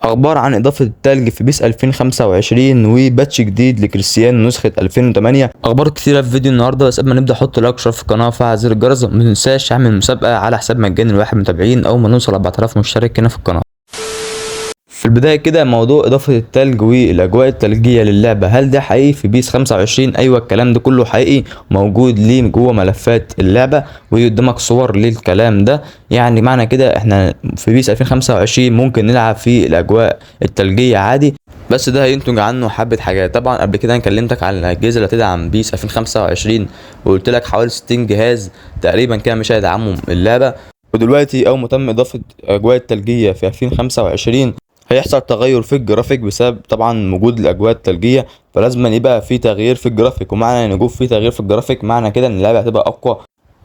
اخبار عن اضافه التلج في بيس 2025 وباتش جديد لكريستيانو نسخه 2008. اخبار كتيره في فيديو النهارده، بس قبل ما نبدا حط لايك واشتراك في القناه وفعل زر الجرس. ما تنساش اعمل مسابقه على حساب مجاني لواحد متابعين اول ما نوصل 4000 مشترك هنا في القناه. في البدايه كده، موضوع اضافه التلج والاجواء التلجيه للعبه، هل ده حقيقي في بيس 25؟ ايوه، الكلام ده كله حقيقي، موجود ليه جوه ملفات اللعبه وقدامك صور للكلام ده. يعني معنى كده احنا في بيس 2025 ممكن نلعب في الاجواء التلجيه عادي، بس ده هينتج عنه حبه حاجات. طبعا قبل كده انا كلمتك عن الاجهزه اللي هتدعم بيس 2025 وقلت لك حوالي 60 جهاز تقريبا كده مش هيدعموا اللعبه. ودلوقتي اول ما تم اضافه اجواء التلجيه في 2025 هيحصل تغير في الجرافيك بسبب طبعا وجود الاجواء الثلجيه، فلازم يبقى في تغيير في الجرافيك. ومعنى ان يكون في تغيير في الجرافيك معنى كده ان اللعبه هتبقى اقوى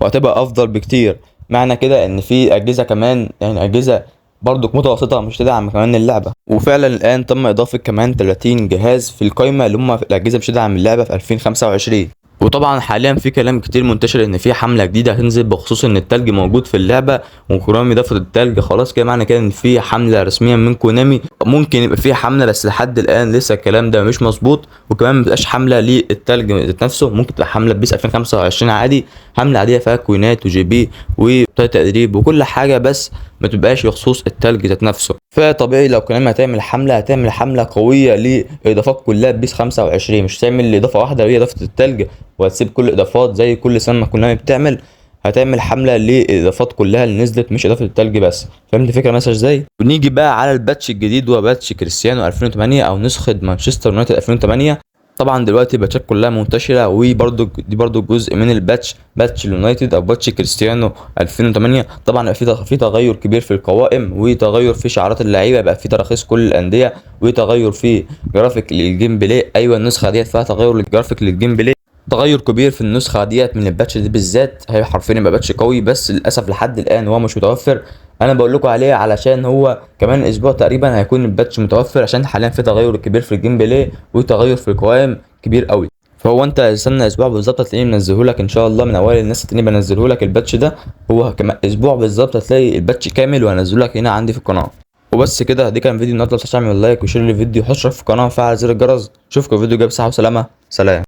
وهتبقى افضل بكتير. معنى كده ان في اجهزه كمان، يعني اجهزه برضك متوسطه مش تدعم كمان اللعبه. وفعلا الان تم اضافه كمان 30 جهاز في القائمه اللي هم الاجهزه مش تدعم اللعبه في 2025. وطبعا حاليا في كلام كتير منتشر ان في حمله جديده هتنزل بخصوص ان التلج موجود في اللعبه، وكونامي ضافت التلج خلاص كده. معنى كده ان في حمله رسميا من كونامي. ممكن يبقى في حمله بس لحد الان لسه الكلام ده مش مظبوط. وكمان مبقاش حمله للتلج ذات نفسه، ممكن تبقى حمله بيس 2025 عادي، حمله عاديه فيها كوينات وجي بي وتدريب وكل حاجه، بس ما تبقاش بخصوص التلج ذات نفسه. فطبيعي لو كونامي هتعمل حمله قويه لاضافات كلها بيس 25، مش تعمل اضافه واحده وهي اضافه التلج وهتسيب كل الاضافات زي كل سنه ما كونامي بتعمل. هتعمل حمله للاضافات كلها اللي نزلت مش اضافه التلج بس. فهمت الفكره ماشيه ازاي؟ ونيجي بقى على الباتش الجديد وباتش كريستيانو 2008 او نسخه مانشستر يونايتد 2008. طبعا دلوقتي الباتشات كلها منتشره، وبرده دي برده جزء من الباتش، باتش اليونايتد او باتش كريستيانو 2008. طبعا في تغير كبير في القوائم، وتغير في شعارات اللعيبه، بقى في تراخيص كل الانديه، وتغير في جرافيك للجيم بلاي. ايوه النسخه ديت فيها تغير للجرافيك للجيم بلاي، تغير كبير في النسخه ديت من الباتش دي بالذات. هي حرفيا يبقى باتش قوي، بس للاسف لحد الان هو مش متوفر. انا بقول لكم عليه علشان هو كمان اسبوع تقريبا هيكون الباتش متوفر، عشان حاليا في تغير كبير في الجيم بلاي وتغير في القوائم كبير قوي. فهو انت استنى اسبوع بالظبط هتلاقيني منزله لك ان شاء الله، من اوائل الناس هتلاقيني بنزله لك الباتش ده. هو كمان اسبوع بالظبط هتلاقي الباتش كامل وهنزله لك هنا عندي في القناه. وبس كده، دي كان فيديو النهارده. ما تنساش تعمل لايك وشير للفيديو، حط اشتراك في القناه وفعل زر الجرس. اشوفكم في فيديو جاي، بصحه وسلامه، سلام.